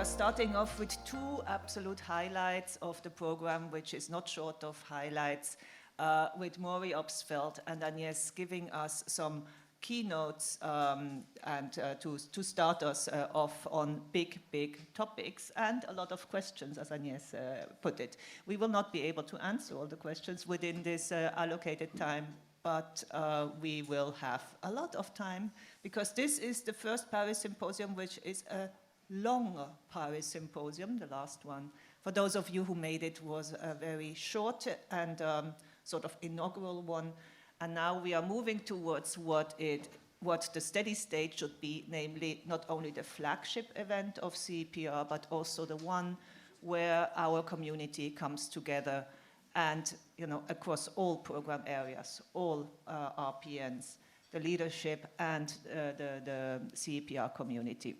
starting off with two absolute highlights of the program, which is not short of highlights, with Maurice Obstfeld and Agnès giving us some keynotes and to start us off on big topics and a lot of questions, as Agnès put it. We will not be able to answer all the questions within this allocated time, but we will have a lot of time because this is the first Paris Symposium, which is a longer Paris Symposium. The last one, for those of you who made it, was a very short and sort of inaugural one. And now we are moving towards what the steady state should be, namely not only the flagship event of CEPR, but also the one where our community comes together and, you know, across all program areas, all RPNs, the leadership and the CEPR community.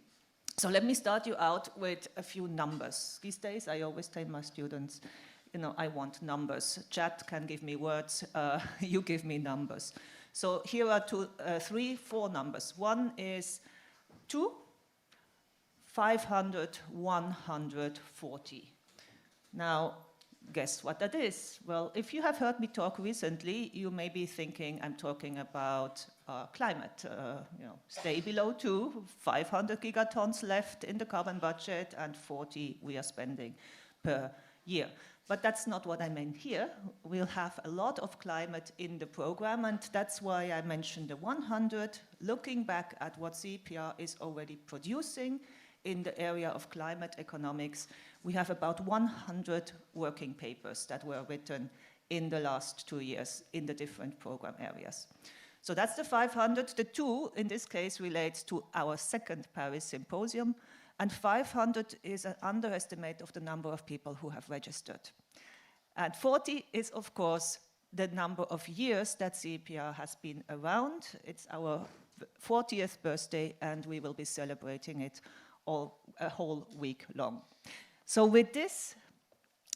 So let me start you out with a few numbers. These days I always tell my students, you know, I want numbers. Chat can give me words, you give me numbers. So here are four numbers. One is 2, 500, 140. Now, guess what that is? Well, if you have heard me talk recently, you may be thinking I'm talking about climate. You know, stay below 2, 500 gigatons left in the carbon budget, and 40 we are spending per year. But that's not what I meant here. We'll have a lot of climate in the program, and that's why I mentioned the 100, looking back at what CEPR is already producing in the area of climate economics. We have about 100 working papers that were written in the last 2 years in the different program areas. So that's the 500. The 2, in this case, relates to our second Paris Symposium, and 500 is an underestimate of the number of people who have registered. And 40 is, of course, the number of years that CEPR has been around. It's our 40th birthday, and we will be celebrating it a whole week long. So with this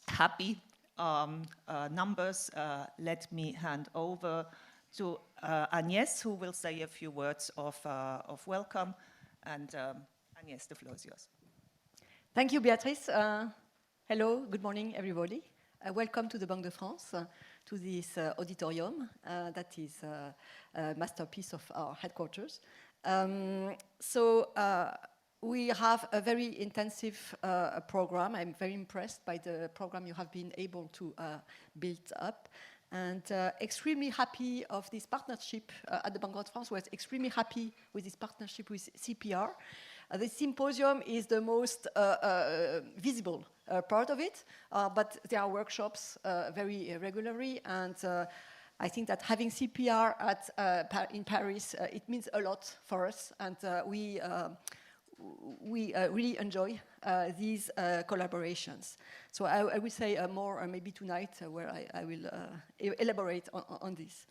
happy numbers, let me hand over to Agnès, who will say a few words of welcome. And Agnès, the floor is yours. Thank you, Beatrice. Hello, good morning, everybody. Welcome to the Banque de France, to this auditorium that is a masterpiece of our headquarters. We have a very intensive program. I'm very impressed by the program you have been able to build up, and extremely happy of this partnership at the Banque de France. We're extremely happy with this partnership with CEPR. The symposium is the most visible part of it, but there are workshops very regularly, and I think that having CEPR in Paris, it means a lot for us, and we really enjoy these collaborations. So I will say more maybe tonight where I will elaborate on this.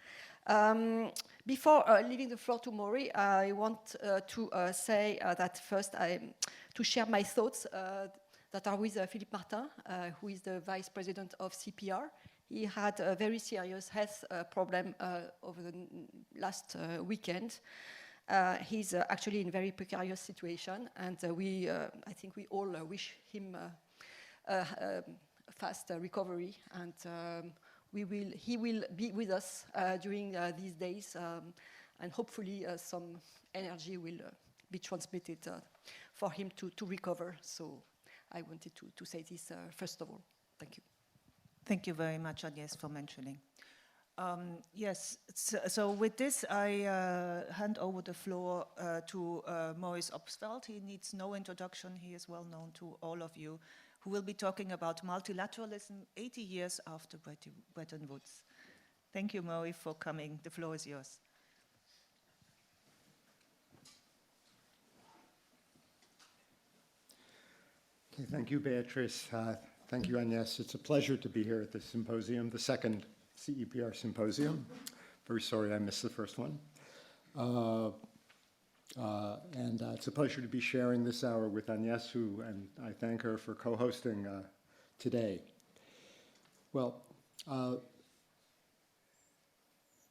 Before leaving the floor to Maurice, I want to say that first to share my thoughts that are with Philippe Martin, who is the Vice President of CEPR. He had a very serious health problem over the last weekend. He's actually in a very precarious situation, and I think we all wish him a fast recovery, and he will be with us during these days, and hopefully some energy will be transmitted for him to recover. So I wanted to say this first of all. Thank you. Thank you very much, Agnès, for mentioning. Yes, so with this, I hand over the floor to Maurice Obstfeld. He needs no introduction. He is well known to all of you, who will be talking about multilateralism 80 years after Bretton Woods. Thank you, Maurice, for coming. The floor is yours. Okay, thank you, Beatrice. Thank you, Agnès. It's a pleasure to be here at this symposium, the second CEPR symposium. Very sorry I missed the first one. And it's a pleasure to be sharing this hour with Agnès, and I thank her for co-hosting today. Well,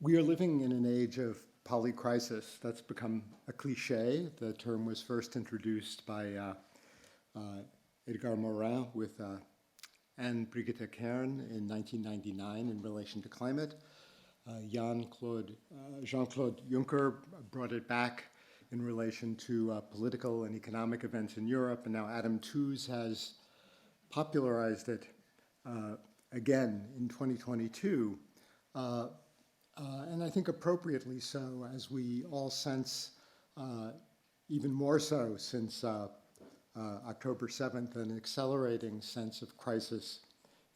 we are living in an age of polycrisis. That's become a cliche. The term was first introduced by Edgar Morin with Anne Brigitte Kern in 1999 in relation to climate. Jean-Claude Juncker brought it back in relation to political and economic events in Europe, and now Adam Tooze has popularized it again in 2022, and I think appropriately so, as we all sense, even more so since October 7th, an accelerating sense of crisis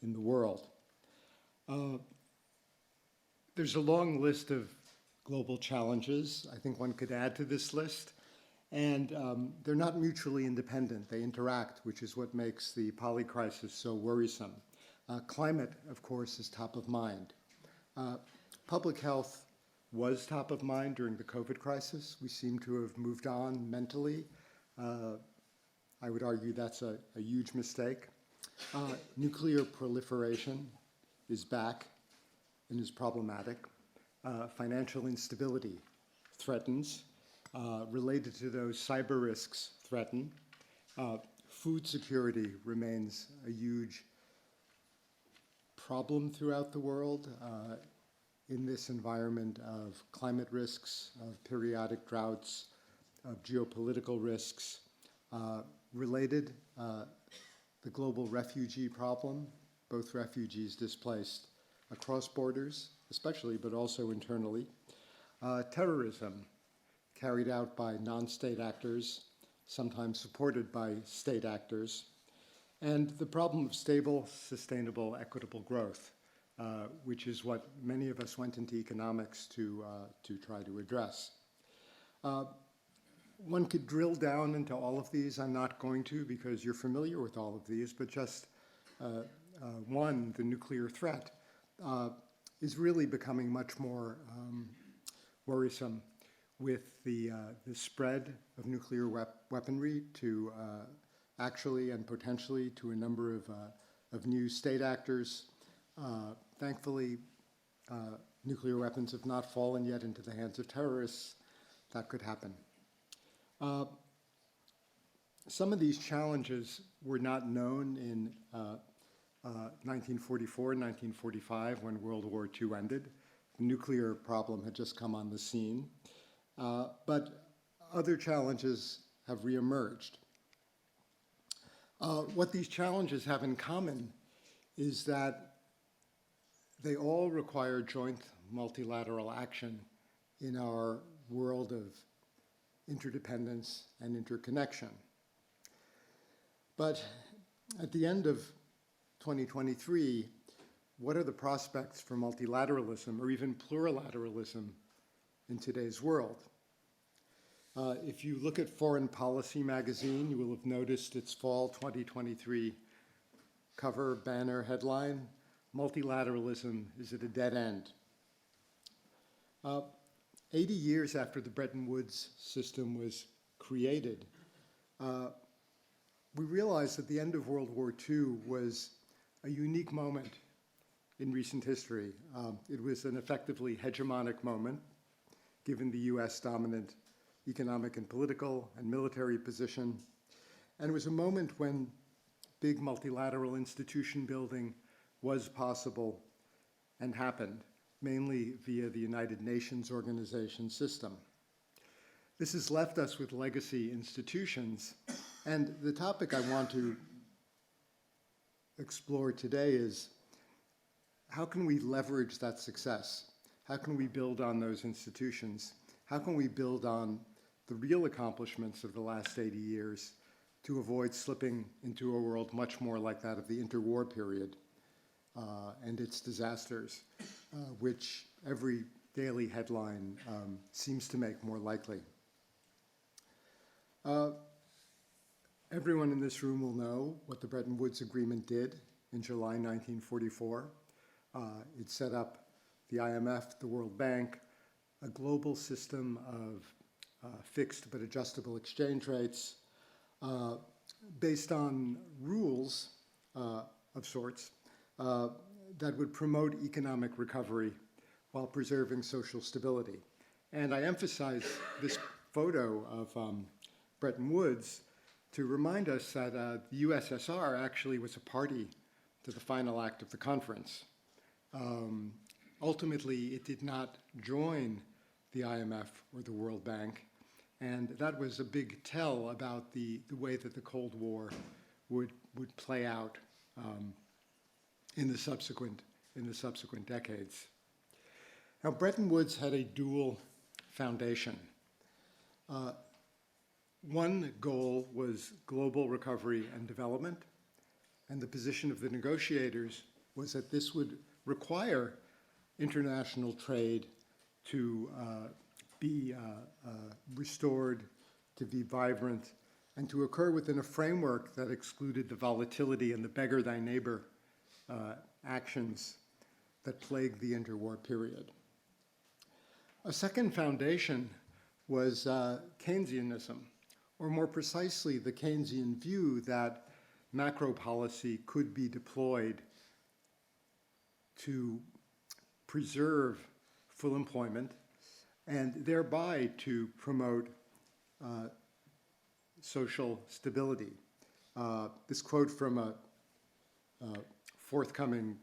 in the world. There's a long list of global challenges. I think one could add to this list, and they're not mutually independent. They interact, which is what makes the polycrisis so worrisome. Climate, of course, is top of mind. Public health was top of mind during the COVID crisis. We seem to have moved on mentally. I would argue that's a huge mistake. Nuclear proliferation is back and is problematic. Financial instability threatens. Related to those, cyber risks threaten. Food security remains a huge problem throughout the world in this environment of climate risks, of periodic droughts, of geopolitical risks. Related, the global refugee problem, both refugees displaced across borders, especially, but also internally. Terrorism, carried out by non-state actors, sometimes supported by state actors. And the problem of stable, sustainable, equitable growth, which is what many of us went into economics to try to address. One could drill down into all of these. I'm not going to, because you're familiar with all of these, but just one, the nuclear threat, is really becoming much more worrisome with the spread of nuclear weaponry to actually and potentially to a number of new state actors. Thankfully, nuclear weapons have not fallen yet into the hands of terrorists. That could happen. Some of these challenges were not known in 1944 and 1945 when World War II ended. The nuclear problem had just come on the scene. But other challenges have reemerged. What these challenges have in common is that they all require joint multilateral action in our world of interdependence and interconnection. But at the end of 2023, what are the prospects for multilateralism or even plurilateralism in today's world? If you look at Foreign Policy magazine, you will have noticed its fall 2023 cover banner headline, "Multilateralism is at a dead end." 80 years after the Bretton Woods system was created, we realized that the end of World War II was a unique moment in recent history. It was an effectively hegemonic moment, given the US dominant economic and political and military position. And it was a moment when big multilateral institution building was possible and happened, mainly via the United Nations organization system. This has left us with legacy institutions, and the topic I want to explore today is how can we leverage that success? How can we build on those institutions? How can we build on the real accomplishments of the last 80 years to avoid slipping into a world much more like that of the interwar period and its disasters, which every daily headline seems to make more likely? Everyone in this room will know what the Bretton Woods Agreement did in July 1944. It set up the IMF, the World Bank, a global system of fixed but adjustable exchange rates based on rules of sorts that would promote economic recovery while preserving social stability. And I emphasize this photo of Bretton Woods to remind us that the USSR actually was a party to the final act of the conference. Ultimately, it did not join the IMF or the World Bank, and that was a big tell about the way that the Cold War would play out in the subsequent decades. Now, Bretton Woods had a dual foundation. One goal was global recovery and development, and the position of the negotiators was that this would require international trade to be restored, to be vibrant, and to occur within a framework that excluded the volatility and the beggar thy neighbor actions that plagued the interwar period. A second foundation was Keynesianism, or more precisely, the Keynesian view that macro policy could be deployed to preserve full employment and thereby to promote social stability. This quote from a forthcoming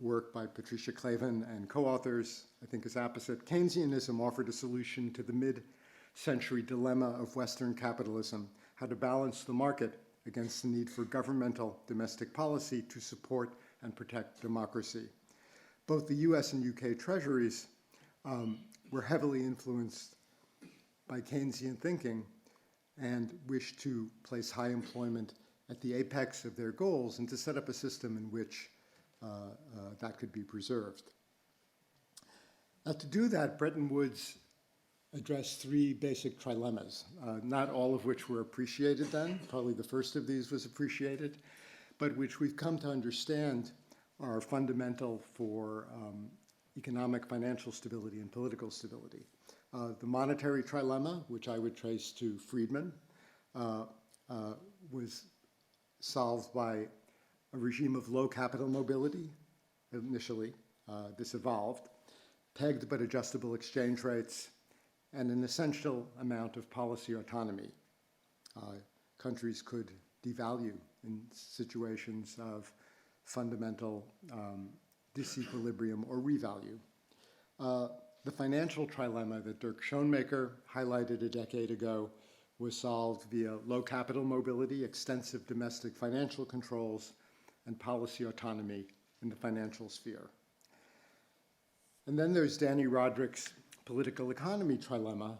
work by Patricia Clavin and co-authors, I think, is apposite. Keynesianism offered a solution to the mid-century dilemma of Western capitalism, how to balance the market against the need for governmental domestic policy to support and protect democracy. Both the US and UK treasuries were heavily influenced by Keynesian thinking and wished to place high employment at the apex of their goals and to set up a system in which that could be preserved. Now, to do that, Bretton Woods addressed three basic trilemmas, not all of which were appreciated then. Probably the first of these was appreciated, but which we've come to understand are fundamental for economic, financial stability, and political stability. The monetary trilemma, which I would trace to Friedman, was solved by a regime of low capital mobility initially. This evolved, pegged but adjustable exchange rates, and an essential amount of policy autonomy. Countries could devalue in situations of fundamental disequilibrium or revalue. The financial trilemma that Dirk Schoenmaker highlighted a decade ago was solved via low capital mobility, extensive domestic financial controls, and policy autonomy in the financial sphere. And then there's Danny Roderick's political economy trilemma,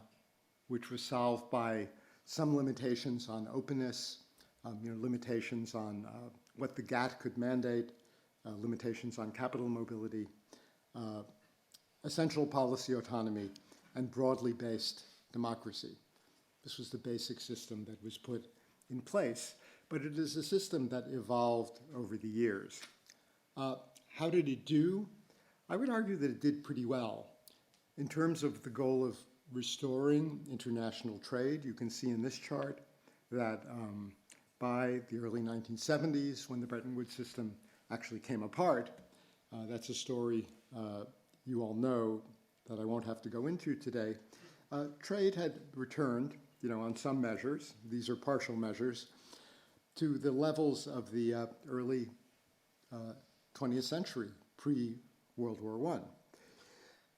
which was solved by some limitations on openness, limitations on what the GATT could mandate, limitations on capital mobility, essential policy autonomy, and broadly based democracy. This was the basic system that was put in place, but it is a system that evolved over the years. How did it do? I would argue that it did pretty well. In terms of the goal of restoring international trade, you can see in this chart that by the early 1970s, when the Bretton Woods system actually came apart, that's a story you all know that I won't have to go into today. Trade had returned, on some measures, these are partial measures, to the levels of the early 20th century, pre-World War I.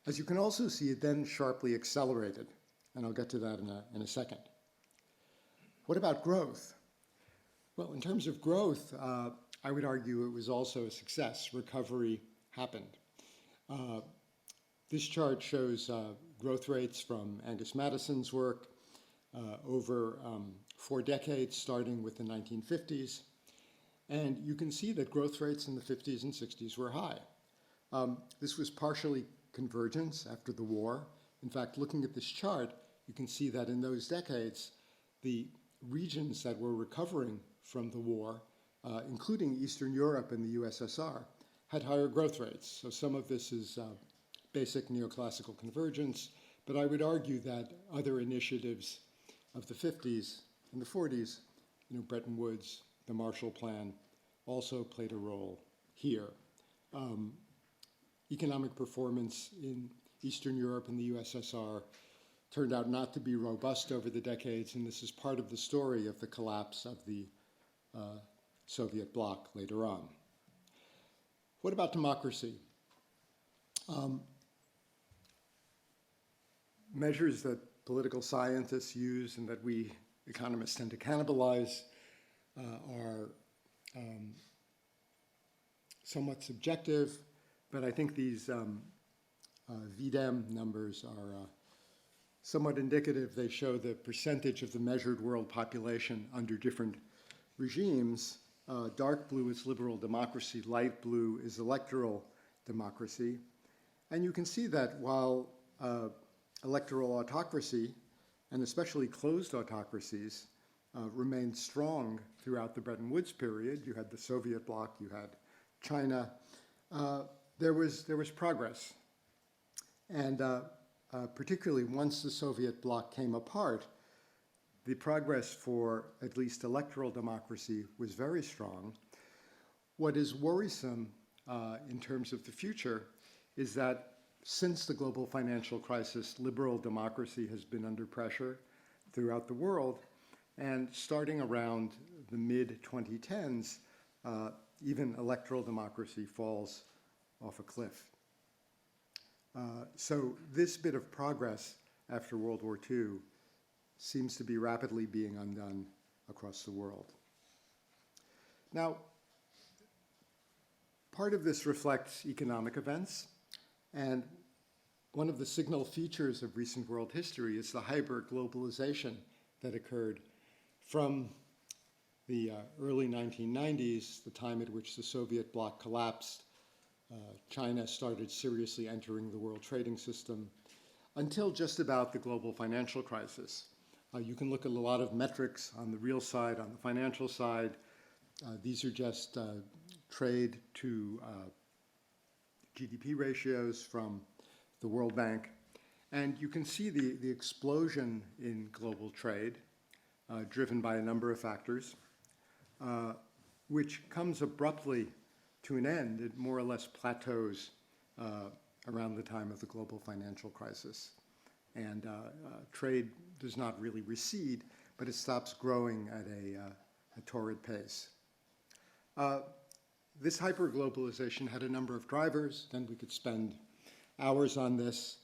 As you can also see, it then sharply accelerated, and I'll get to that in a second. What about growth? Well, in terms of growth, I would argue it was also a success. Recovery happened. This chart shows growth rates from Angus Madison's work over 4 decades, starting with the 1950s. And you can see that growth rates in the 50s and 60s were high. This was partially convergence after the war. In fact, looking at this chart, you can see that in those decades, the regions that were recovering from the war, including Eastern Europe and the USSR, had higher growth rates. So some of this is basic neoclassical convergence, but I would argue that other initiatives of the 50s and the 40s, Bretton Woods, the Marshall Plan, also played a role here. Economic performance in Eastern Europe and the USSR turned out not to be robust over the decades, and this is part of the story of the collapse of the Soviet bloc later on. What about democracy? Measures that political scientists use and that we economists tend to cannibalize are somewhat subjective, but I think these VDEM numbers are somewhat indicative. They show the percentage of the measured world population under different regimes. Dark blue is liberal democracy, light blue is electoral democracy. And you can see that while electoral autocracy, and especially closed autocracies, remained strong throughout the Bretton Woods period, you had the Soviet bloc, you had China, there was progress. And particularly once the Soviet bloc came apart, the progress for at least electoral democracy was very strong. What is worrisome in terms of the future is that since the global financial crisis, liberal democracy has been under pressure throughout the world, and starting around the mid-2010s, even electoral democracy falls off a cliff. So this bit of progress after World War II seems to be rapidly being undone across the world. Now, part of this reflects economic events, and one of the signal features of recent world history is the hyper-globalization that occurred from the early 1990s, the time at which the Soviet bloc collapsed. China started seriously entering the world trading system until just about the global financial crisis. You can look at a lot of metrics on the real side, on the financial side. These are just trade to GDP ratios from the World Bank. And you can see the explosion in global trade, driven by a number of factors, which comes abruptly to an end. It more or less plateaus around the time of the global financial crisis. And trade does not really recede, but it stops growing at a torrid pace. This hyperglobalization had a number of drivers, then we could spend hours on this.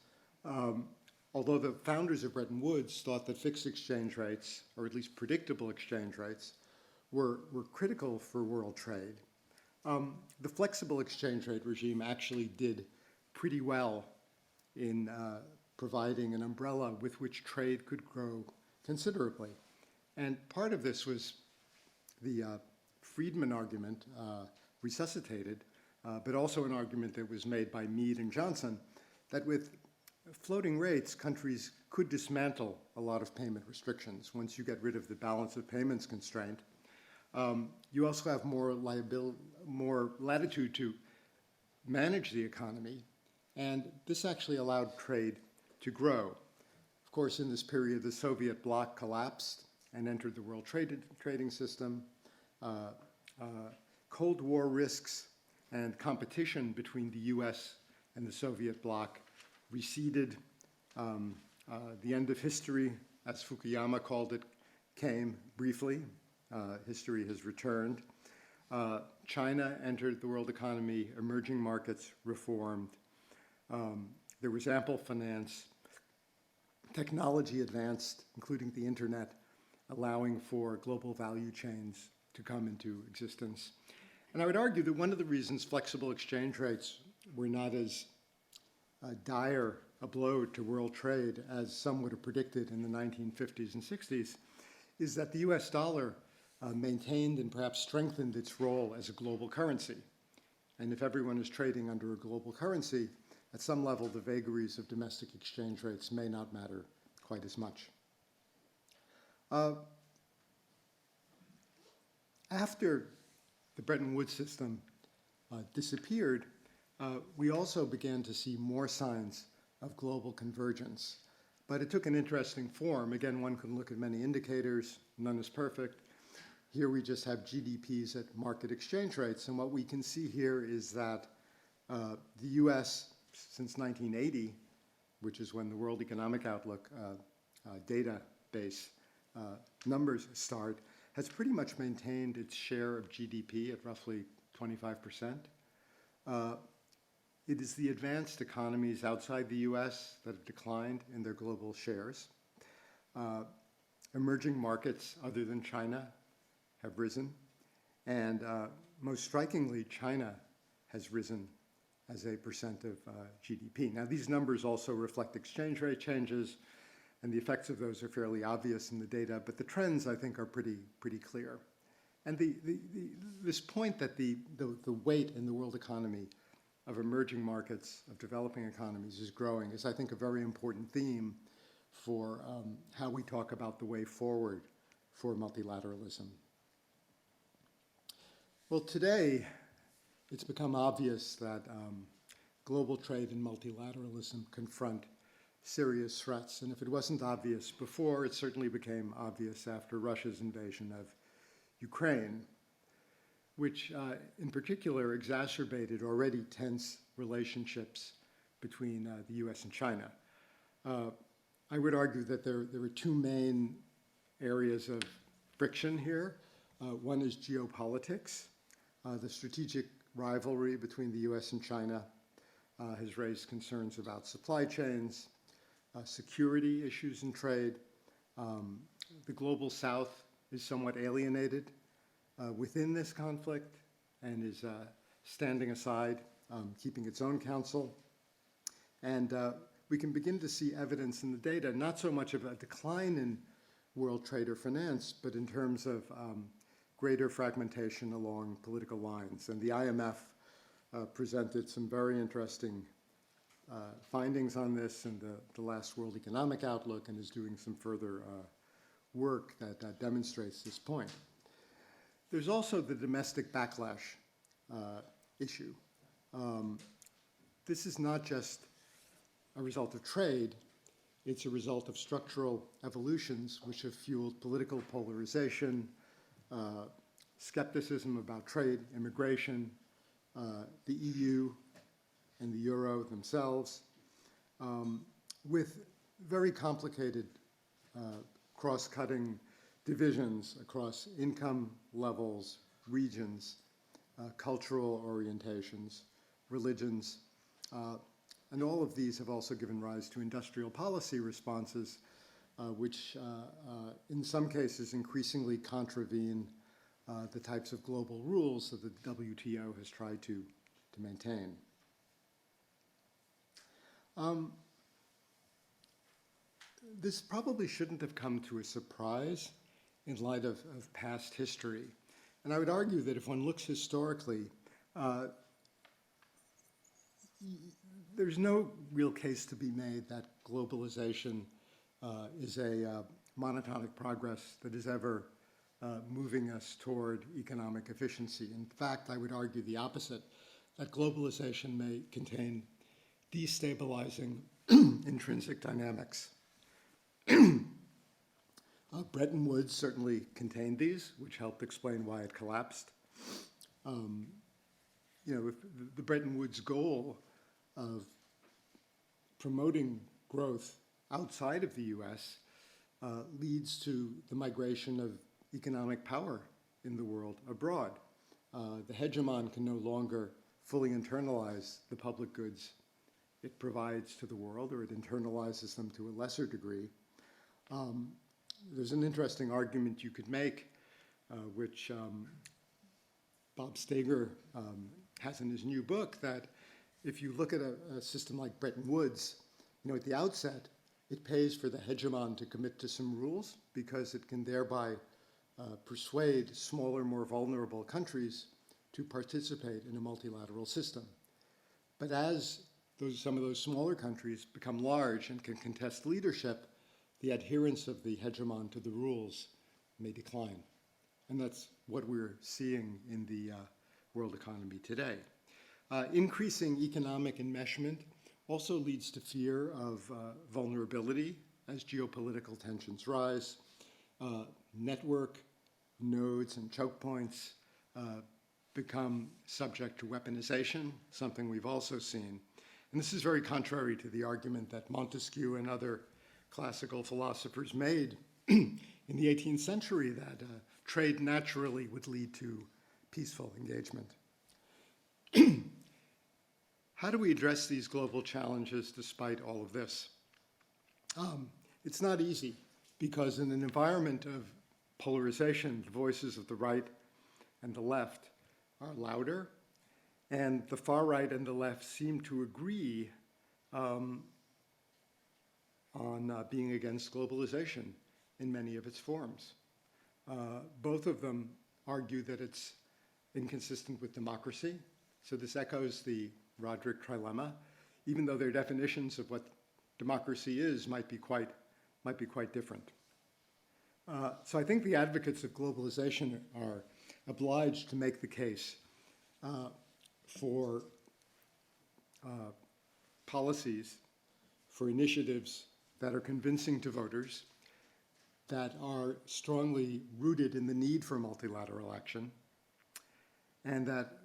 Although the founders of Bretton Woods thought that fixed exchange rates, or at least predictable exchange rates, were critical for world trade, the flexible exchange rate regime actually did pretty well in providing an umbrella with which trade could grow considerably. And part of this was the Friedman argument resuscitated, but also an argument that was made by Mead and Johnson, that with floating rates, countries could dismantle a lot of payment restrictions. Once you get rid of the balance of payments constraint, you also have more latitude to manage the economy, and this actually allowed trade to grow. Of course, in this period, the Soviet bloc collapsed and entered the world trading system. Cold War risks and competition between the US and the Soviet bloc receded. The end of history, as Fukuyama called it, came briefly. History has returned. China entered the world economy, emerging markets reformed. There was ample finance. Technology advanced, including the internet, allowing for global value chains to come into existence. And I would argue that one of the reasons flexible exchange rates were not as dire a blow to world trade as some would have predicted in the 1950s and 60s is that the US dollar maintained and perhaps strengthened its role as a global currency. And if everyone is trading under a global currency, at some level the vagaries of domestic exchange rates may not matter quite as much. After the Bretton Woods system disappeared, we also began to see more signs of global convergence. But it took an interesting form. Again, one can look at many indicators. None is perfect. Here we just have GDPs at market exchange rates. And what we can see here is that the US, since 1980, which is when the World Economic Outlook database numbers start, has pretty much maintained its share of GDP at roughly 25%. It is the advanced economies outside the US that have declined in their global shares. Emerging markets other than China have risen. And most strikingly, China has risen as a percent of GDP. Now, these numbers also reflect exchange rate changes, and the effects of those are fairly obvious in the data, but the trends, I think, are pretty clear. And this point that the weight in the world economy of emerging markets, of developing economies is growing is, I think, a very important theme for how we talk about the way forward for multilateralism. Well, today, it's become obvious that global trade and multilateralism confront serious threats. And if it wasn't obvious before, it certainly became obvious after Russia's invasion of Ukraine, which in particular exacerbated already tense relationships between the US and China. I would argue that there are two main areas of friction here. One is geopolitics. The strategic rivalry between the US and China has raised concerns about supply chains, security issues in trade. The global south is somewhat alienated within this conflict and is standing aside, keeping its own counsel. And we can begin to see evidence in the data, not so much of a decline in world trade or finance, but in terms of greater fragmentation along political lines. And the IMF presented some very interesting findings on this in the last World Economic Outlook and is doing some further work that demonstrates this point. There's also the domestic backlash issue. This is not just a result of trade, it's a result of structural evolutions which have fueled political polarization, skepticism about trade, immigration, the EU and the Euro themselves, with very complicated cross-cutting divisions across income levels, regions, cultural orientations, religions, and all of these have also given rise to industrial policy responses, which in some cases increasingly contravene the types of global rules that the WTO has tried to maintain. This probably shouldn't have come to a surprise in light of past history. And I would argue that if one looks historically, there's no real case to be made that globalization is a monotonic progress that is ever moving us toward economic efficiency. In fact, I would argue the opposite, that globalization may contain destabilizing intrinsic dynamics. Bretton Woods certainly contained these, which helped explain why it collapsed. If the Bretton Woods goal of promoting growth outside of the US leads to the migration of economic power in the world abroad. The hegemon can no longer fully internalize the public goods it provides to the world, or it internalizes them to a lesser degree. There's an interesting argument you could make, which Bob Steger has in his new book, that if you look at a system like Bretton Woods, at the outset, it pays for the hegemon to commit to some rules because it can thereby persuade smaller, more vulnerable countries to participate in a multilateral system. But as some of those smaller countries become large and can contest leadership, the adherence of the hegemon to the rules may decline. And that's what we're seeing in the world economy today. Increasing economic enmeshment also leads to fear of vulnerability as geopolitical tensions rise. Network nodes and choke points become subject to weaponization, something we've also seen. And this is very contrary to the argument that Montesquieu and other classical philosophers made in the 18th century, that trade naturally would lead to peaceful engagement. How do we address these global challenges despite all of this? It's not easy, because in an environment of polarization, the voices of the right and the left are louder, and the far right and the left seem to agree on being against globalization in many of its forms. Both of them argue that it's inconsistent with democracy, so this echoes the Roderick trilemma, even though their definitions of what democracy is might be quite different. So I think the advocates of globalization are obliged to make the case for policies, for initiatives that are convincing to voters, that are strongly rooted in the need for multilateral action, and that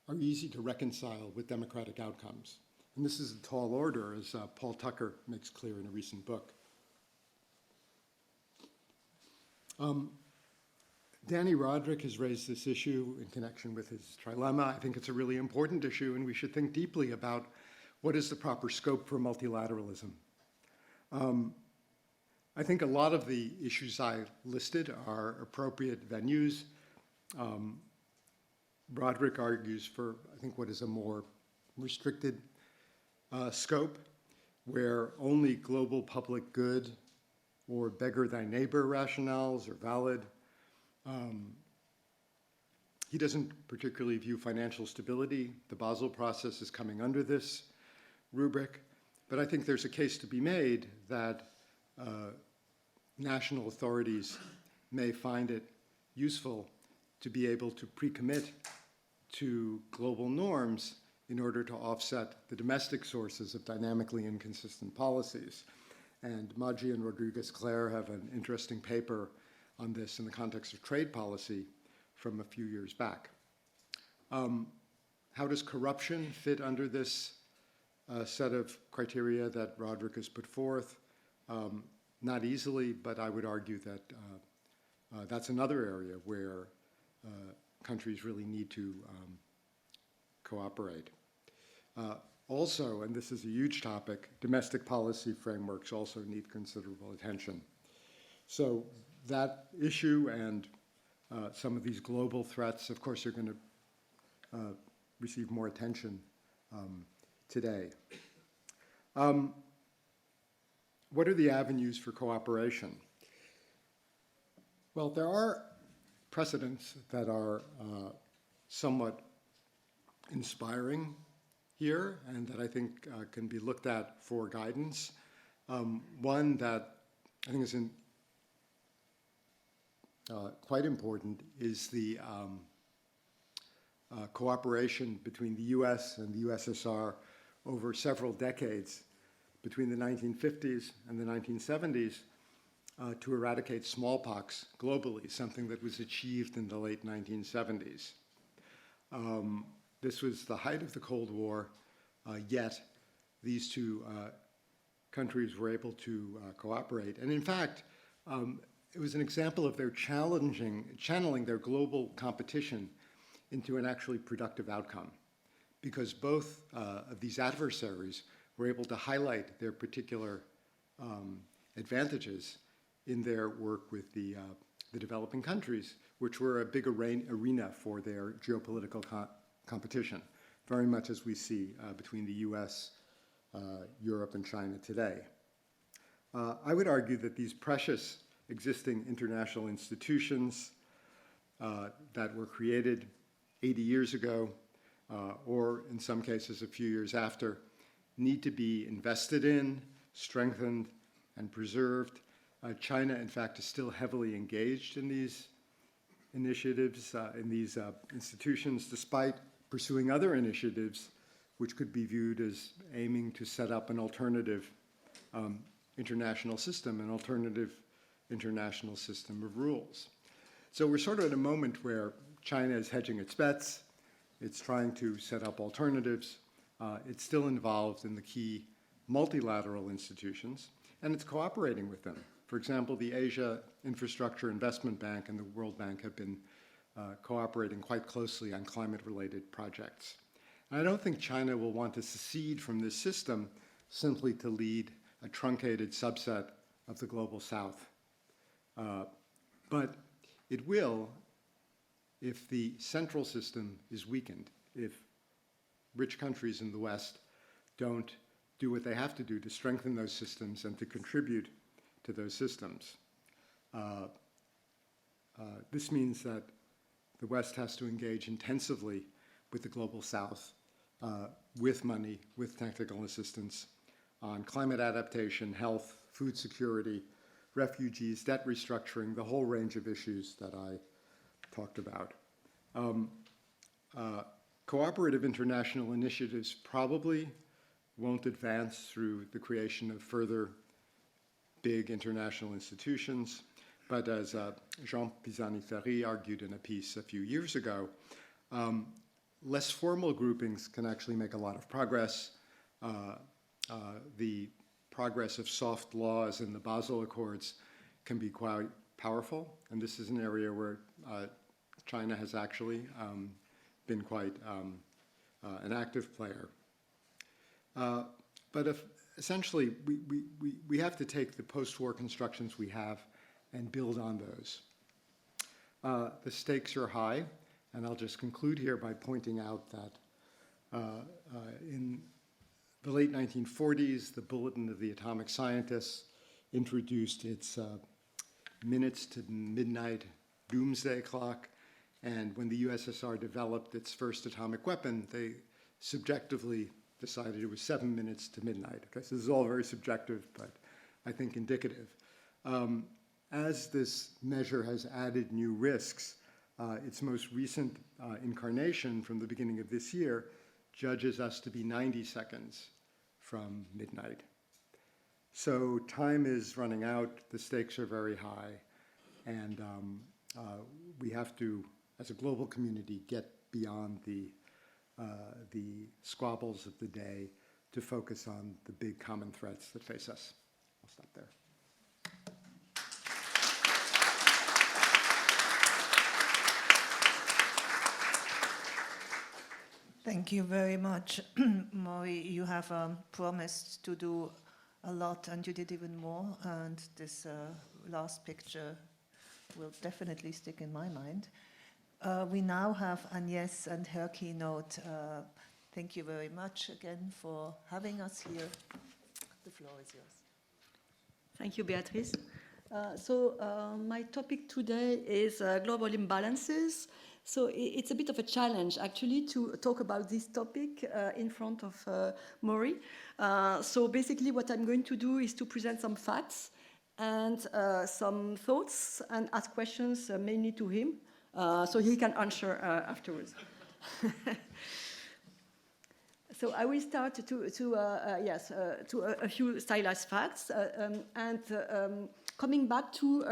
are easy to reconcile with democratic outcomes. And this is a tall order, as Paul Tucker makes clear in a recent book. Danny Roderick has raised this issue in connection with his trilemma. I think it's a really important issue, and we should think deeply about what is the proper scope for multilateralism. I think a lot of the issues I listed are appropriate venues. Roderick argues for, I think, what is a more restricted scope, where only global public good or beggar thy neighbor rationales are valid. He doesn't particularly view financial stability. The Basel process is coming under this rubric, but I think there's a case to be made that national authorities may find it useful to be able to pre-commit to global norms in order to offset the domestic sources of dynamically inconsistent policies. And Maggi and Rodriguez-Clare have an interesting paper on this in the context of trade policy from a few years back. How does corruption fit under this set of criteria that Roderick has put forth? Not easily, but I would argue that that's another area where countries really need to cooperate. Also, and this is a huge topic, domestic policy frameworks also need considerable attention. So that issue and some of these global threats, of course, are going to receive more attention today. What are the avenues for cooperation? Well, there are precedents that are somewhat inspiring here and that I think can be looked at for guidance. One that I think is quite important is the cooperation between the US and the USSR over several decades between the 1950s and the 1970s to eradicate smallpox globally, something that was achieved in the late 1970s. This was the height of the Cold War, yet these two countries were able to cooperate. And in fact, it was an example of their channeling their global competition into an actually productive outcome, because both of these adversaries were able to highlight their particular advantages in their work with the developing countries, which were a big arena for their geopolitical competition, very much as we see between the US, Europe, and China today. I would argue that these precious existing international institutions that were created 80 years ago, or in some cases a few years after, need to be invested in, strengthened, and preserved. China, in fact, is still heavily engaged in these initiatives, in these institutions, despite pursuing other initiatives which could be viewed as aiming to set up an alternative international system, an alternative international system of rules. So we're sort of at a moment where China is hedging its bets. It's trying to set up alternatives. It's still involved in the key multilateral institutions, and it's cooperating with them. For example, the Asia Infrastructure Investment Bank and the World Bank have been cooperating quite closely on climate-related projects. And I don't think China will want to secede from this system simply to lead a truncated subset of the global south. But it will if the central system is weakened, if rich countries in the West don't do what they have to do to strengthen those systems and to contribute to those systems. This means that the West has to engage intensively with the global South, with money, with technical assistance, on climate adaptation, health, food security, refugees, debt restructuring, the whole range of issues that I talked about. Cooperative international initiatives probably won't advance through the creation of further big international institutions, but as Jean Pisani-Ferry argued in a piece a few years ago, less formal groupings can actually make a lot of progress. The progress of soft laws in the Basel Accords can be quite powerful, and this is an area where China has actually been quite an active player. But essentially, we have to take the post-war constructions we have and build on those. The stakes are high, and I'll just conclude here by pointing out that in the late 1940s, the Bulletin of the Atomic Scientists introduced its minutes to midnight doomsday clock, and when the USSR developed its first atomic weapon, they subjectively decided it was 7 minutes to midnight. Okay, so this is all very subjective, but I think indicative. As this measure has added new risks, its most recent incarnation from the beginning of this year judges us to be 90 seconds from midnight. So time is running out, the stakes are very high, and we have to, as a global community, get beyond the squabbles of the day to focus on the big common threats that face us. I'll stop there. Thank you very much, Maurice. You have promised to do a lot, and you did even more, and this last picture will definitely stick in my mind. We now have Agnès and her keynote. Thank you very much again for having us here. The floor is yours. Thank you, Beatrice. My topic today is global imbalances. So it's a bit of a challenge, actually, to talk about this topic in front of Maurice. So basically what I'm going to do is to present some facts and some thoughts and ask questions mainly to him, so he can answer afterwards. So I will start to a few stylized facts and coming back to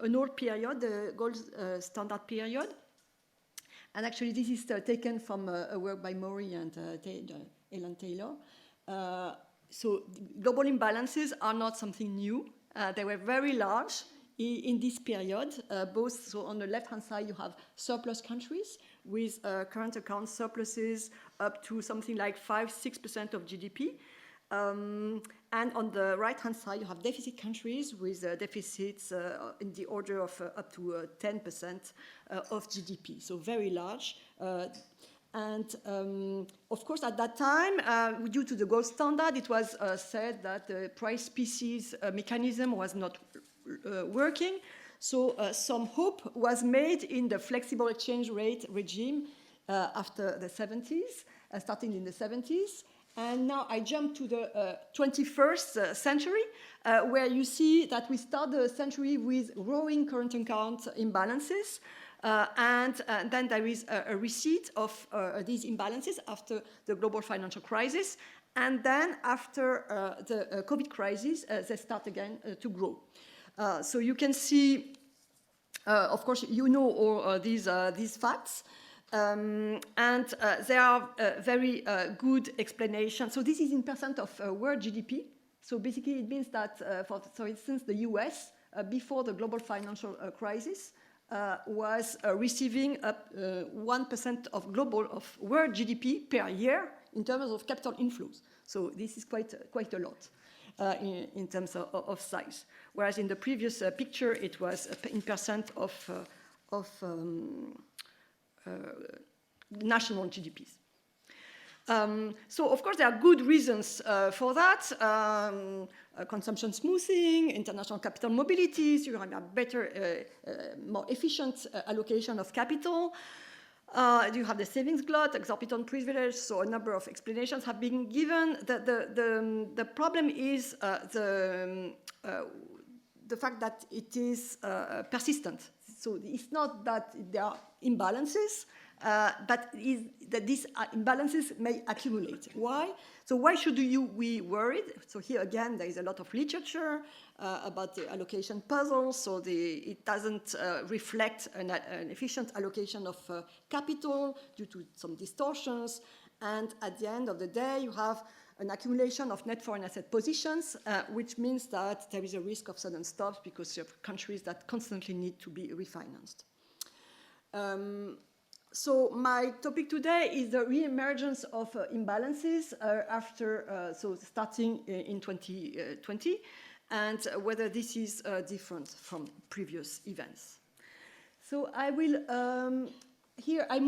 an old period, the gold standard period. And actually, this is taken from a work by Maurice and Ellen Taylor. So global imbalances are not something new. They were very large in this period, both. So on the left-hand side, you have surplus countries with current account surpluses up to something like 5-6% of GDP. And on the right-hand side, you have deficit countries with deficits in the order of up to 10% of GDP, so very large. And of course, at that time, due to the gold standard, it was said that the price species mechanism was not working. So some hope was made in the flexible exchange rate regime after the 70s, starting in the 70s. And now I jump to the 21st century, where you see that we start the century with growing current account imbalances. And then there is a receipt of these imbalances after the global financial crisis. And then after the COVID crisis, they start again to grow. So you can see, of course, you know all these facts. There are very good explanations. So this is in percent of world GDP. So basically it means that, for instance, the US, before the global financial crisis, was receiving 1% of world GDP per year in terms of capital inflows. So this is quite a lot in terms of size. Whereas in the previous picture, it was in percent of national GDPs. So, of course, there are good reasons for that. Consumption smoothing, international capital mobilities, you have a better, more efficient allocation of capital. You have the savings glut, exorbitant privilege, so a number of explanations have been given. The problem is the fact that it is persistent. So it's not that there are imbalances, but that these imbalances may accumulate. Why? So why should we be worried? So here again, there is a lot of literature about the allocation puzzle. So it doesn't reflect an efficient allocation of capital due to some distortions. And at the end of the day, you have an accumulation of net foreign asset positions, which means that there is a risk of sudden stops because you have countries that constantly need to be refinanced. So my topic today is the re-emergence of imbalances so starting in 2020, and whether this is different from previous events. So I will, here I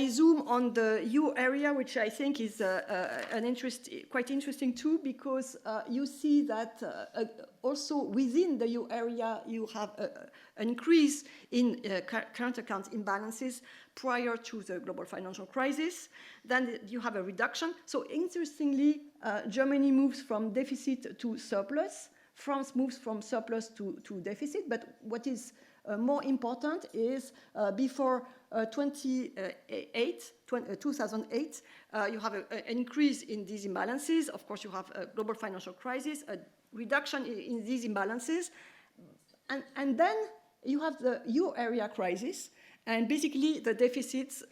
zoom on the euro area, which I think is quite interesting too, because you see that also within the euro area you have an increase in current account imbalances prior to the global financial crisis. Then you have a reduction. So interestingly, Germany moves from deficit to surplus. France moves from surplus to deficit. But what is more important is before 2008, you have an increase in these imbalances. Of course, you have a global financial crisis, a reduction in these imbalances. And then you have the euro area crisis. And basically, the deficits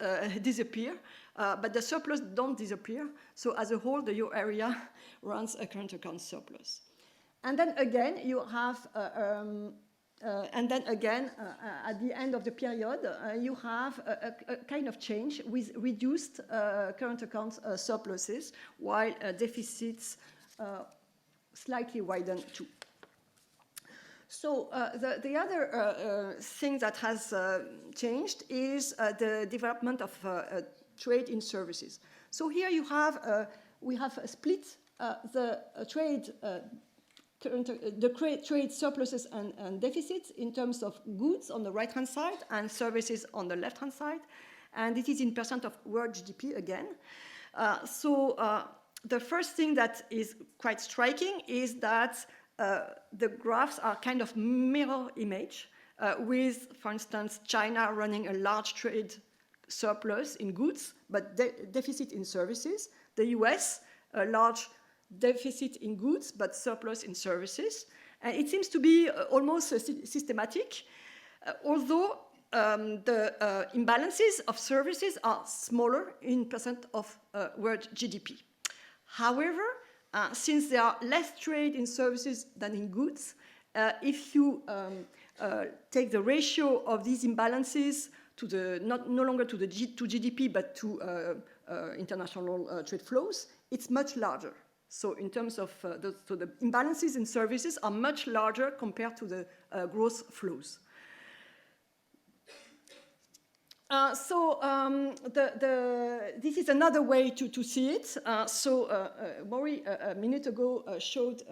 disappear, but the surplus don't disappear. So as a whole, the euro area runs a current account surplus. And then again, you have, at the end of the period, you have a kind of change with reduced current account surpluses, while deficits slightly widen too. So the other thing that has changed is the development of trade in services. So here you have we have split the trade surpluses and deficits in terms of goods on the right-hand side and services on the left-hand side, and it is in percent of world GDP again. The first thing that is quite striking is that the graphs are kind of mirror image with, for instance, China running a large trade surplus in goods, but deficit in services. The US, a large deficit in goods, but surplus in services. And it seems to be almost systematic, although the imbalances of services are smaller in percent of world GDP. However, since there are less trade in services than in goods, if you take the ratio of these imbalances to no longer to GDP, but to international trade flows, it's much larger. So in terms of the imbalances in services are much larger compared to the gross flows. This is another way to see it. Maurice a minute ago showed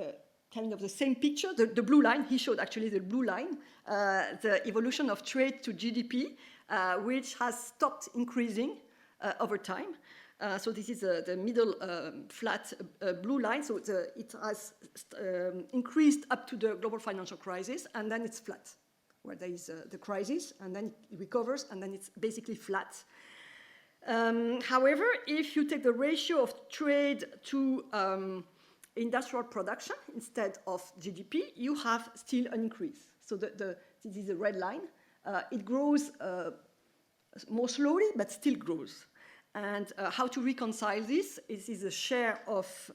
kind of the same picture, the blue line. He showed actually the blue line, the evolution of trade to GDP, which has stopped increasing over time. So this is the middle flat blue line. So it has increased up to the global financial crisis, and then it's flat, where there is the crisis, and then it recovers, and then it's basically flat. However, if you take the ratio of trade to industrial production instead of GDP, you have still an increase. So this is the red line. It grows more slowly, but still grows. And how to reconcile this is the share of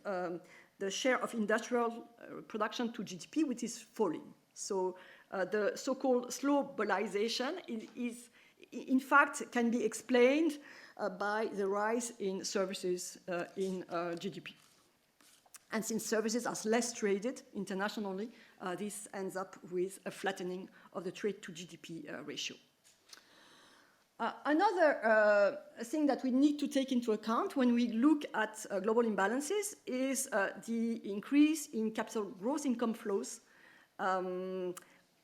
industrial production to GDP, which is falling. So the so-called slow globalization is in fact, can be explained by the rise in services in GDP. And since services are less traded internationally, this ends up with a flattening of the trade to GDP ratio. Another thing that we need to take into account when we look at global imbalances is the increase in capital gross income flows.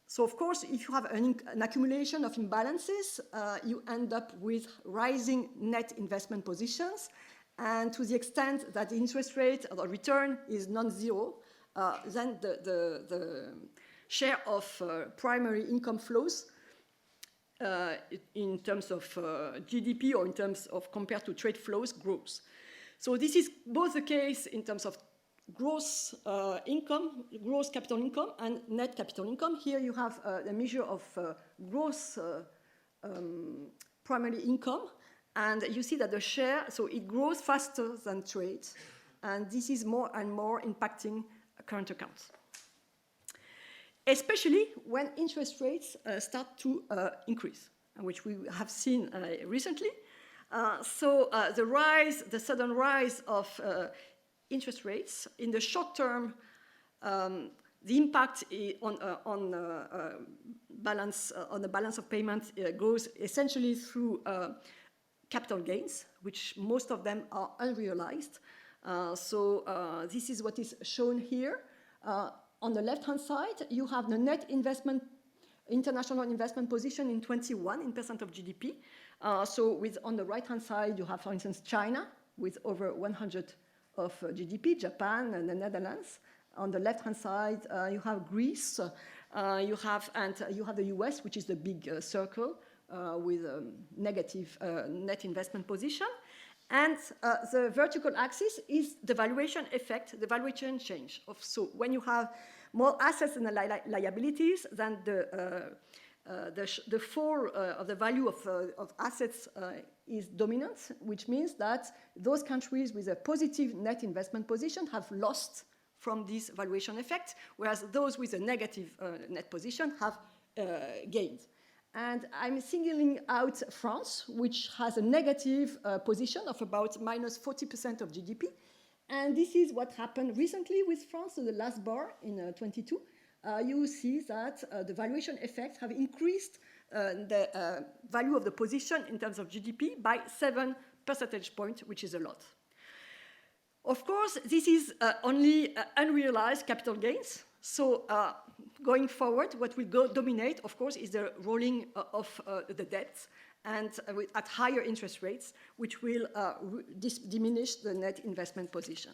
So, of course, if you have an accumulation of imbalances, you end up with rising net investment positions. And to the extent that the interest rate or the return is non-zero, then the share of primary income flows in terms of GDP or in terms of compared to trade flows grows. So this is both the case in terms of gross income, gross capital income, and net capital income. Here you have a measure of gross primary income, and you see that the share, so it grows faster than trade, and this is more and more impacting current accounts. Especially when interest rates start to increase, which we have seen recently. So the sudden rise of interest rates in the short term, the impact on the balance of payment goes essentially through capital gains, which most of them are unrealized. So this is what is shown here. On the left-hand side, you have the net international investment position in 21 in percent of GDP. So on the right-hand side, you have, for instance, China with over 100 of GDP, Japan and the Netherlands. On the left-hand side, you have Greece. You have the US, which is the big circle with a negative net investment position. And the vertical axis is the valuation effect, the valuation change. So when you have more assets than liabilities, then the fall of the value of assets is dominant, which means that those countries with a positive net investment position have lost from this valuation effect, whereas those with a negative net position have gained. And I'm singling out France, which has a negative position of about minus 40% of GDP. And this is what happened recently with France, so the last bar in 22. You see that the valuation effects have increased the value of the position in terms of GDP by 7 percentage points, which is a lot. Of course, this is only unrealized capital gains. So going forward, what will dominate, of course, is the rolling of the debts and at higher interest rates, which will diminish the net investment position.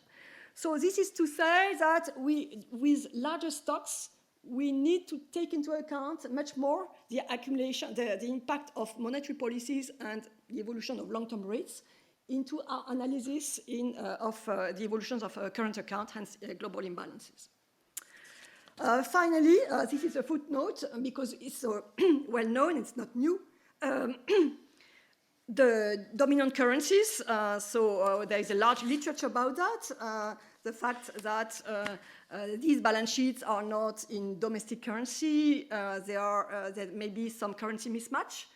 So this is to say that with larger stocks, we need to take into account much more the accumulation, the impact of monetary policies and the evolution of long-term rates into our analysis of the evolutions of current account, hence global imbalances. Finally, this is a footnote because it's so well known, it's not new. The dominant currencies, there is a large literature about that. The fact that these balance sheets are not in domestic currency, there may be some currency mismatch.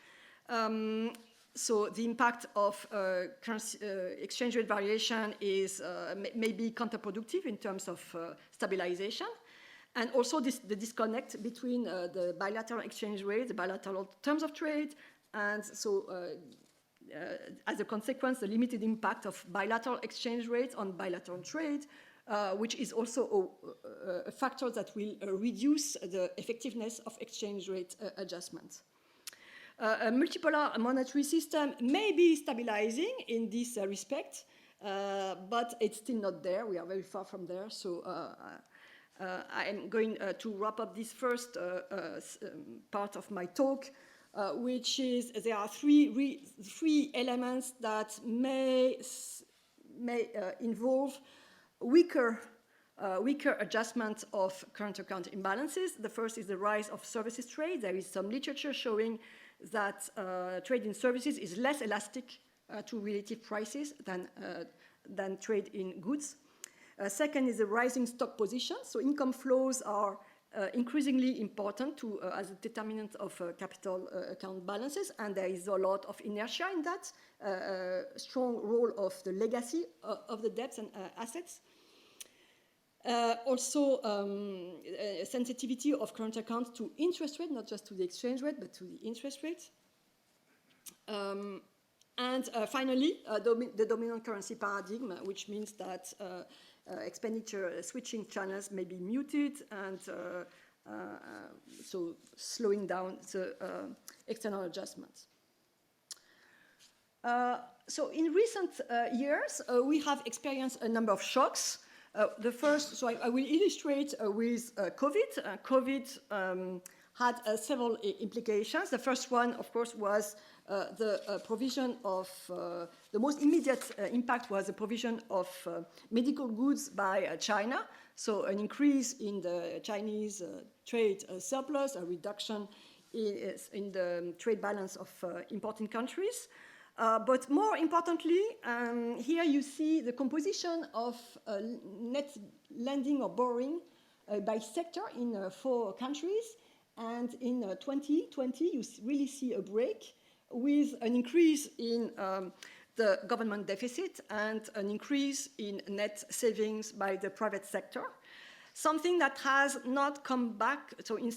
So the impact of currency, exchange rate variation is may be counterproductive in terms of stabilization. And also the disconnect between the bilateral exchange rate, the bilateral terms of trade, and so as a consequence, the limited impact of bilateral exchange rates on bilateral trade, which is also a factor that will reduce the effectiveness of exchange rate adjustments. A multipolar monetary system may be stabilizing in this respect, but it's still not there. We are very far from there. So I am going to wrap up this first part of my talk, which is there are three elements that may involve weaker adjustment of current account imbalances. The first is the rise of services trade. There is some literature showing that trade in services is less elastic to relative prices than trade in goods. Second is the rising stock position. So income flows are increasingly important as a determinant of capital account balances, and there is a lot of inertia in that, strong role of the legacy of the debts and assets. Also, sensitivity of current accounts to interest rate, not just to the exchange rate, but to the interest rate. And finally, the dominant currency paradigm, which means that expenditure switching channels may be muted and so slowing down the external adjustments. So in recent years, we have experienced a number of shocks. The first, so I will illustrate with COVID. COVID had several implications. The first one, of course, was the provision of, the most immediate impact was the provision of medical goods by China. So an increase in the Chinese trade surplus, a reduction in the trade balance of importing countries. But more importantly, here you see the composition of net lending or borrowing by sector in 4 countries. And in 2020, you really see a break with an increase in the government deficit and an increase in net savings by the private sector. Something that has not come back, so in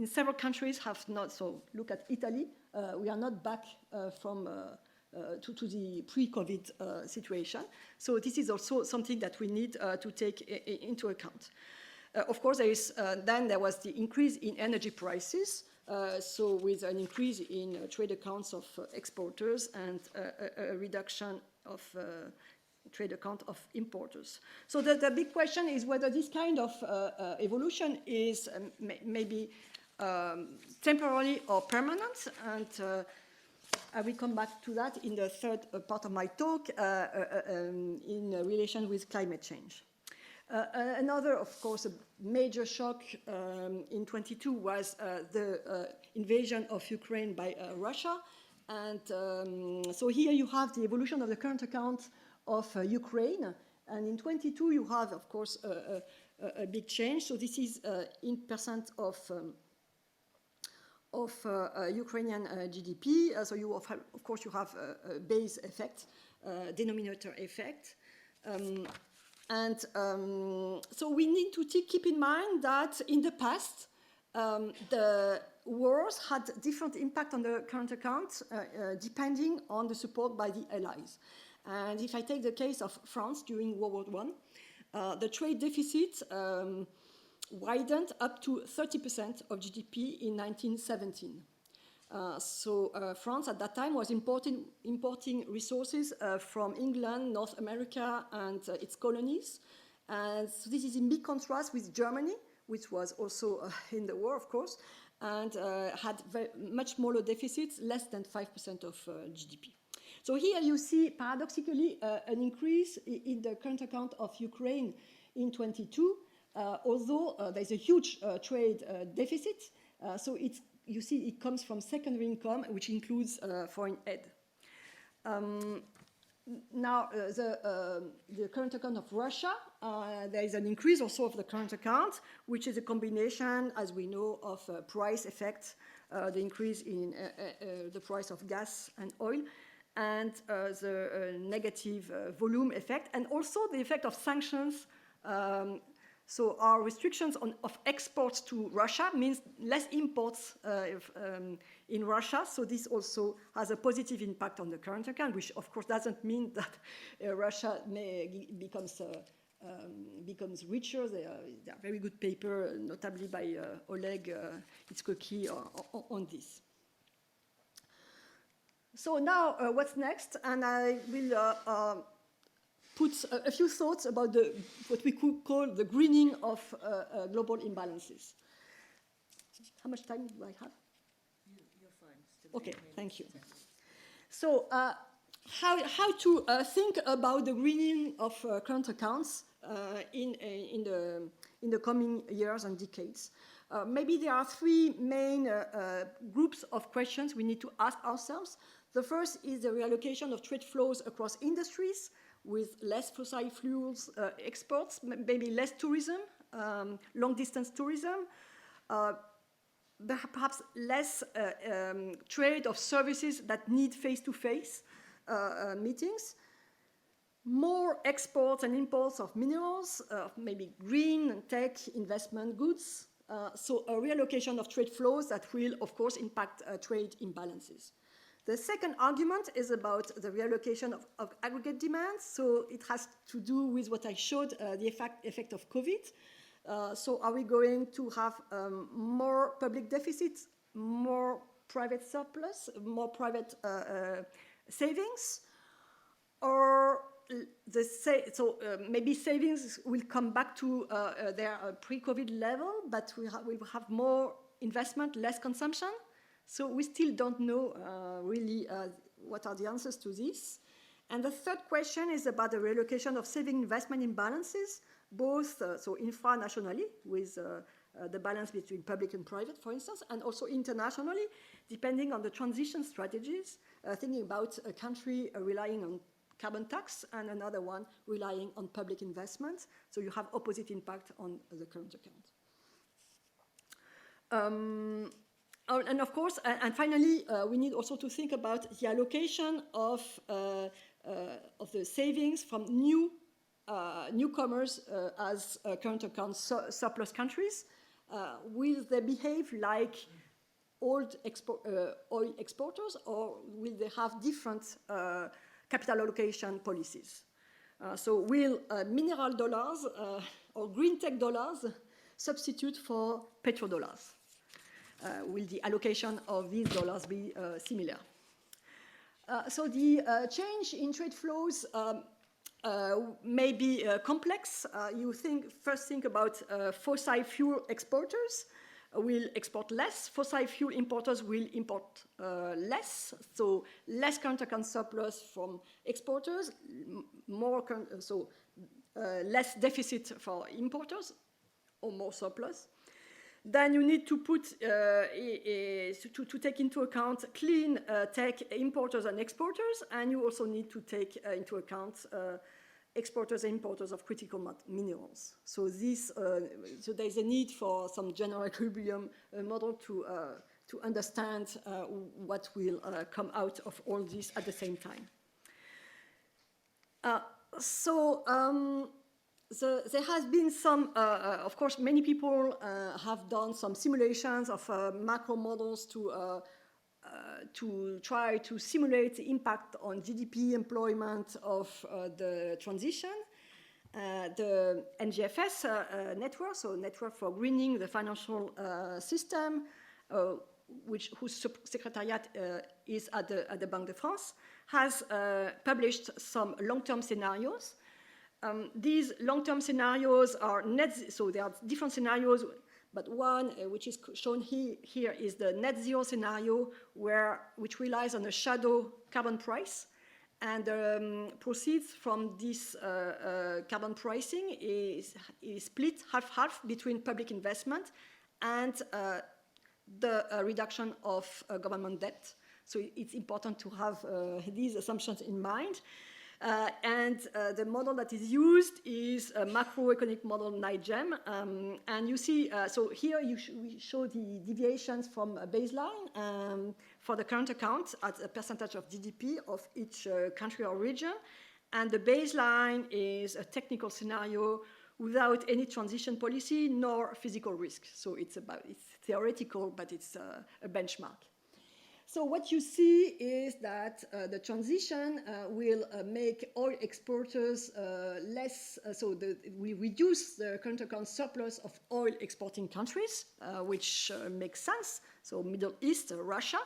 several countries have not, so look at Italy, we are not back to the pre-COVID situation. So this is also something that we need to take into account. Of course, then there was the increase in energy prices, so with an increase in trade accounts of exporters and a reduction of trade account of importers. So the big question is whether this kind of evolution is maybe temporary or permanent, and I will come back to that in the third part of my talk in relation with climate change. Another, of course, a major shock in 22 was the invasion of Ukraine by Russia. And so here you have the evolution of the current account of Ukraine. And in 22, you have, of course, a big change. So this is in percent of Ukrainian GDP. So you have, of course, you have a base effect, denominator effect. So we need to keep in mind that in the past, the wars had different impact on the current account depending on the support by the allies. And if I take the case of France during World War I, the trade deficit widened up to 30% of GDP in 1917. France at that time was importing resources from England, North America, and its colonies. And so this is in big contrast with Germany, which was also in the war, of course, and had much smaller deficits, less than 5% of GDP. So here you see, paradoxically, an increase in the current account of Ukraine in 22, although there's a huge trade deficit. So you see it comes from secondary income, which includes foreign aid. Now, the current account of Russia, there is an increase also of the current account, which is a combination, as we know, of price effect, the increase in the price of gas and oil, and the negative volume effect, and also the effect of sanctions. So our restrictions of exports to Russia means less imports in Russia. So this also has a positive impact on the current account, which of course doesn't mean that Russia becomes richer. There are very good paper, notably by Oleg Itskoki on this. So now what's next? And I will put a few thoughts about what we could call the greening of global imbalances. How much time do I have? You're fine. Okay, thank you. So how to think about the greening of current accounts in the coming years and decades? Maybe there are three main groups of questions we need to ask ourselves. The first is the reallocation of trade flows across industries with less fossil fuels exports, maybe less tourism, long-distance tourism, perhaps less trade of services that need face-to-face meetings, more exports and imports of minerals, maybe green and tech investment goods, so a reallocation of trade flows that will, of course, impact trade imbalances. The second argument is about the reallocation of aggregate demand. So it has to do with what I showed, the effect of COVID. So are we going to have more public deficits, more private surplus, more private savings? Or maybe savings will come back to their pre-COVID level, but we will have more investment, less consumption. So we still don't know really what are the answers to this. And the third question is about the relocation of saving investment imbalances, both so infra-nationally with the balance between public and private, for instance, and also internationally, depending on the transition strategies, thinking about a country relying on carbon tax and another one relying on public investment. So you have opposite impact on the current account. And of course, and finally, we need also to think about the allocation of the savings from newcomers as current account surplus countries. Will they behave like old oil exporters, or will they have different capital allocation policies? So will mineral dollars or green tech dollars substitute for petrodollars? Will the allocation of these dollars be similar? So the change in trade flows may be complex. You first think about fossil fuel exporters will export less. Fossil fuel importers will import less. So less current account surplus from exporters, less deficit for importers, or more surplus. Then you need to put to take into account clean tech importers and exporters, and you also need to take into account exporters and importers of critical minerals. So so there is a need for some general equilibrium model to understand what will come out of all this at the same time. There has been some, of course, many people have done some simulations of macro models to try to simulate the impact on GDP employment of the transition. The NGFS network, so Network for Greening the Financial System, whose secretariat is at the Banque de France, has published some long-term scenarios. These long-term scenarios are so there are different scenarios, but one which is shown here is the net zero scenario, which relies on a shadow carbon price, and proceeds from this carbon pricing is split half-half between public investment and the reduction of government debt. So it's important to have these assumptions in mind. And the model that is used is a macroeconomic model NIGEM. And you see, so here we show the deviations from a baseline for the current account at a percentage of GDP of each country or region. And the baseline is a technical scenario without any transition policy nor physical risk. So it's theoretical, but it's a benchmark. So what you see is that the transition will make oil exporters less, we reduce the current account surplus of oil exporting countries, which makes sense. So Middle East, Russia,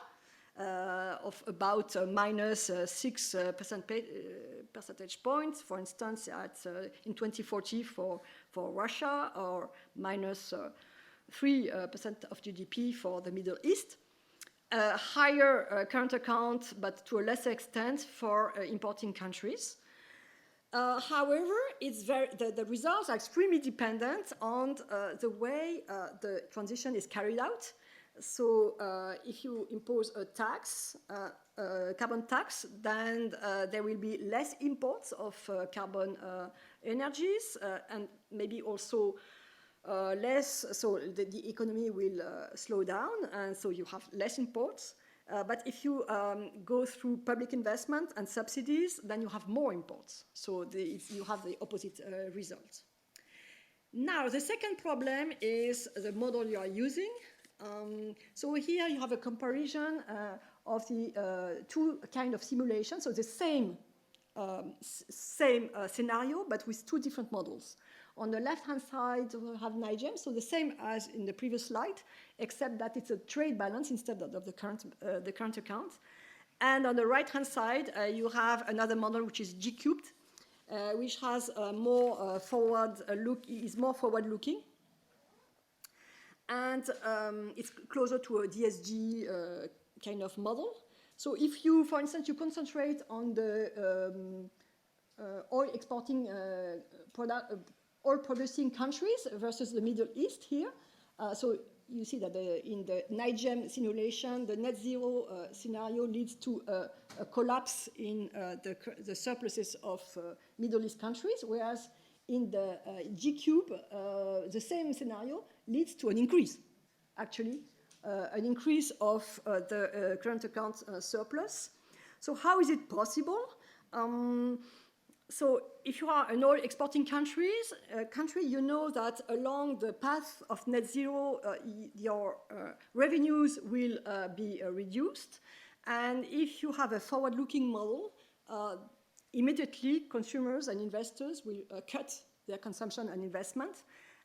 of about minus 6 percentage points, for instance, in 2040 for Russia, or minus 3% of GDP for the Middle East. Higher current account, but to a lesser extent for importing countries. However, the results are extremely dependent on the way the transition is carried out. So if you impose a tax, carbon tax, then there will be less imports of carbon energies and maybe also less, so the economy will slow down, and so you have less imports. But if you go through public investment and subsidies, then you have more imports. So you have the opposite result. Now, the second problem is the model you are using. So here you have a comparison of the two kind of simulations. So the same scenario, but with two different models. On the left-hand side, we have NIGEM, so the same as in the previous slide, except that it's a trade balance instead of the current account. And on the right-hand side, you have another model, which is G cubed, which has more forward-looking. And it's closer to a DSG kind of model. So if you, for instance, you concentrate on the oil exporting oil-producing countries versus the Middle East here. So you see that in the NIGEM simulation, the net zero scenario leads to a collapse in the surpluses of Middle East countries, whereas in the G cube, the same scenario leads to an increase, actually, an increase of the current account surplus. So how is it possible? So if you are an oil exporting country, you know that along the path of net zero, your revenues will be reduced. And if you have a forward-looking model, immediately consumers and investors will cut their consumption and investment.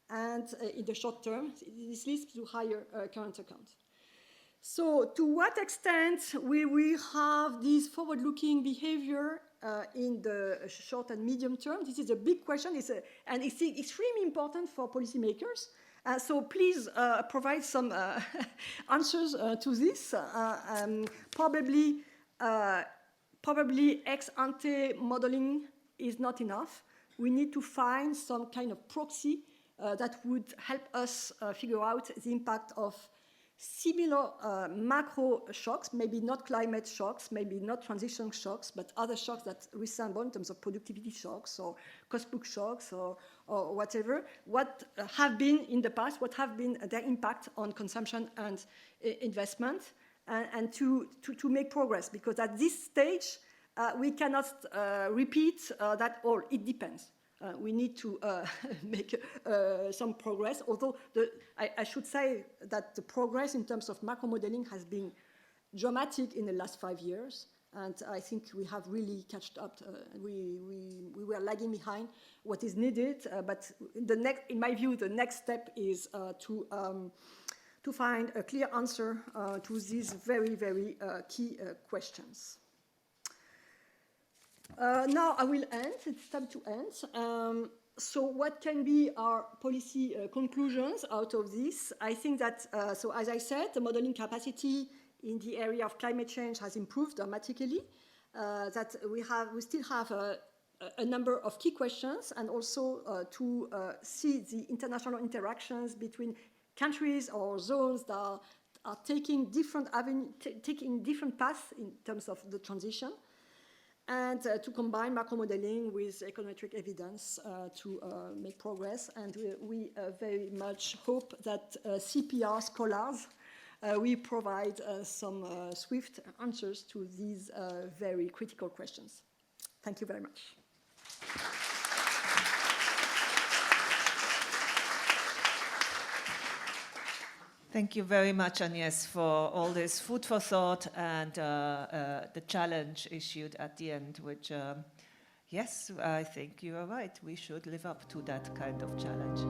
And in the short term, this leads to higher current account. So to what extent will we have this forward-looking behavior in the short and medium term? This is a big question, and it's extremely important for policymakers. So please provide some answers to this. Probably ex-ante modeling is not enough. We need to find some kind of proxy that would help us figure out the impact of similar macro shocks, maybe not climate shocks, maybe not transition shocks, but other shocks that resemble in terms of productivity shocks or cost book shocks or whatever, what have been in the past, what have been their impact on consumption and investment, and to make progress, because at this stage, we cannot repeat that, or it depends. We need to make some progress, although I should say that the progress in terms of macro modeling has been dramatic in the last 5 years, and I think we have really catched up. We were lagging behind what is needed, but in my view, the next step is to find a clear answer to these very, very key questions. Now I will end. It's time to end. So what can be our policy conclusions out of this? I think that, so as I said, the modeling capacity in the area of climate change has improved dramatically. That we still have a number of key questions, and also to see the international interactions between countries or zones that are taking different paths in terms of the transition. And to combine macro modeling with econometric evidence to make progress. And we very much hope that CEPR scholars will provide some swift answers to these very critical questions. Thank you very much. Thank you very much, Agnès, for all this food for thought and the challenge issued at the end, which, yes, I think you are right. We should live up to that kind of challenge.